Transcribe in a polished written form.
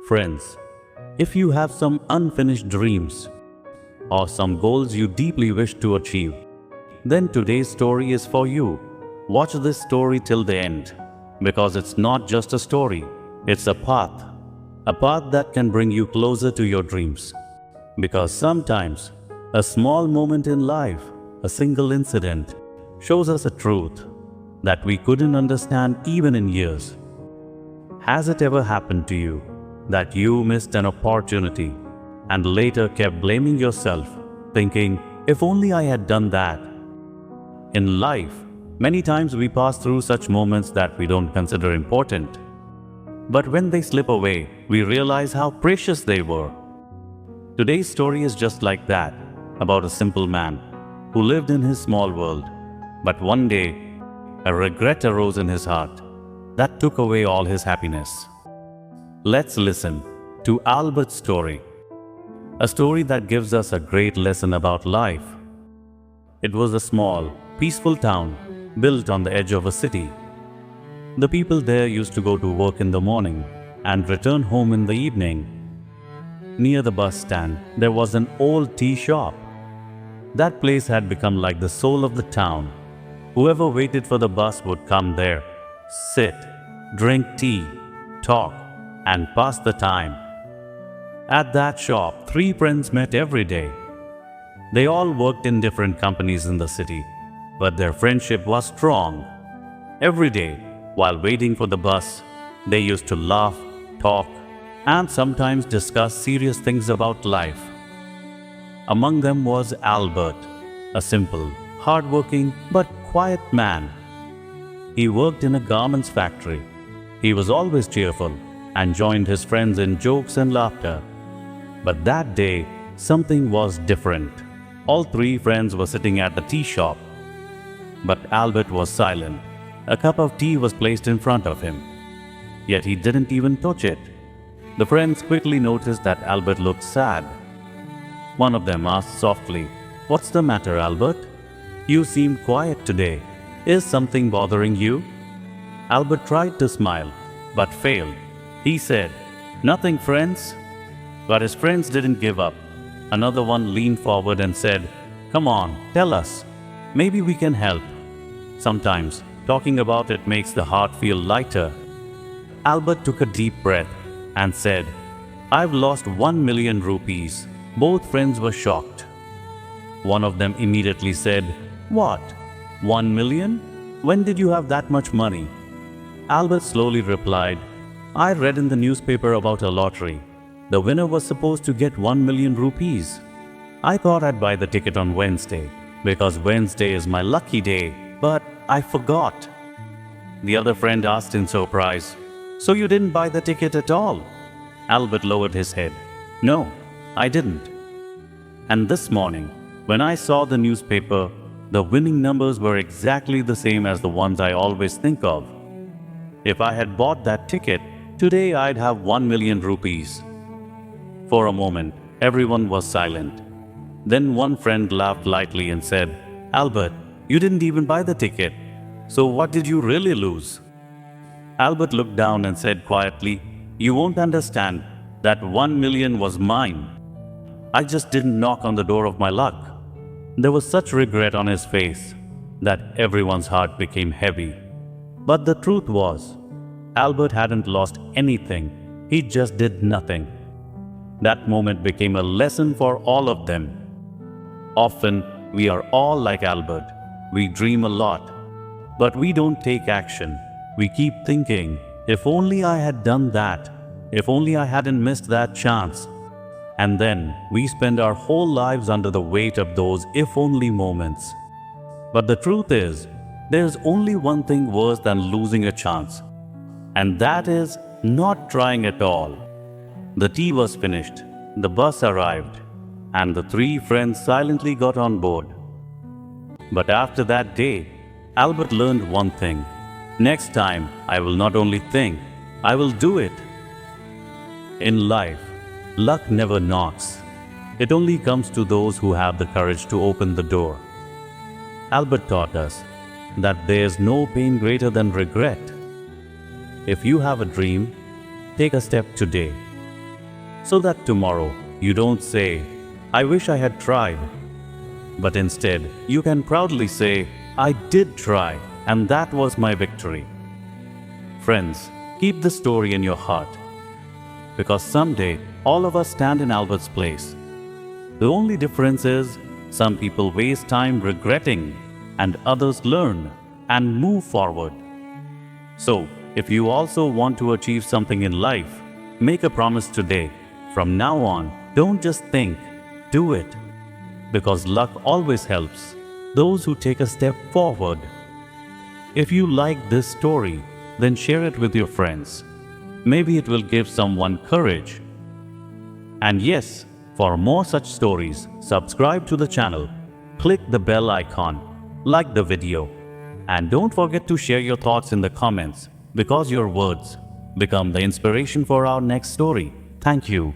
Friends, if you have some unfinished dreams or some goals you deeply wish to achieve, then today's story is for you. Watch this story till the end, because it's not just a story, it's a path that can bring you closer to your dreams. Because sometimes, a small moment in life, a single incident, shows us a truth that we couldn't understand even in years. Has it ever happened to you that you missed an opportunity and later kept blaming yourself, thinking, if only I had done that? In life, many times we pass through such moments that we don't consider important. But when they slip away, we realize how precious they were. Today's story is just like that, about a simple man who lived in his small world. But one day, a regret arose in his heart that took away all his happiness. Let's listen to Albert's story, a story that gives us a great lesson about life. It was a small, peaceful town built on the edge of a city. The people there used to go to work in the morning and return home in the evening. Near the bus stand, there was an old tea shop. That place had become like the soul of the town. Whoever waited for the bus would come there, sit, drink tea, talk, and pass the time. At that shop, three friends met every day. They all worked in different companies in the city, but their friendship was strong. Every day, while waiting for the bus, they used to laugh, talk, and sometimes discuss serious things about life. Among them was Albert, a simple, hardworking, but quiet man. He worked in a garments factory. He was always cheerful and joined his friends in jokes and laughter. But that day, something was different. All three friends were sitting at the tea shop. But Albert was silent. A cup of tea was placed in front of him, yet he didn't even touch it. The friends quickly noticed that Albert looked sad. One of them asked softly, "What's the matter, Albert? You seem quiet today. Is something bothering you?" Albert tried to smile, but failed. He said, "Nothing, friends." But his friends didn't give up. Another one leaned forward and said, "Come on, tell us. Maybe we can help." Sometimes, talking about it makes the heart feel lighter. Albert took a deep breath and said, "I've lost 1 million rupees." Both friends were shocked. One of them immediately said, "What? 1 million? When did you have that much money?" Albert slowly replied, "I read in the newspaper about a lottery. The winner was supposed to get 1 million rupees. I thought I'd buy the ticket on Wednesday, because Wednesday is my lucky day, but I forgot." The other friend asked in surprise, "So you didn't buy the ticket at all?" Albert lowered his head. "No, I didn't. And this morning, when I saw the newspaper, the winning numbers were exactly the same as the ones I always think of. If I had bought that ticket, today I'd have 1 million rupees." For a moment, everyone was silent. Then one friend laughed lightly and said, "Albert, you didn't even buy the ticket. So what did you really lose?" Albert looked down and said quietly, "You won't understand. That 1 million was mine. I just didn't knock on the door of my luck." There was such regret on his face that everyone's heart became heavy. But the truth was, Albert hadn't lost anything. He just did nothing. That moment became a lesson for all of them. Often, we are all like Albert. We dream a lot, but we don't take action. We keep thinking, if only I had done that, if only I hadn't missed that chance. And then we spend our whole lives under the weight of those if only moments. But the truth is, there's only one thing worse than losing a chance, and that is not trying at all. The tea was finished, the bus arrived, and the three friends silently got on board. But after that day, Albert learned one thing. Next time, I will not only think, I will do it. In life, luck never knocks. It only comes to those who have the courage to open the door. Albert taught us that there's no pain greater than regret. If you have a dream, take a step today. so that tomorrow you don't say, "I wish I had tried." But instead, you can proudly say, "I did try, and that was my victory." Friends, keep the story in your heart, because someday all of us stand in Albert's place. The only difference is, some people waste time regretting, and others learn and move forward. So, if you also want to achieve something in life, make a promise today. From now on, don't just think, do it. Because luck always helps those who take a step forward. If you like this story, then share it with your friends. Maybe it will give someone courage. And yes, for more such stories, subscribe to the channel, click the bell icon, like the video, and don't forget to share your thoughts in the comments, because your words become the inspiration for our next story. Thank you.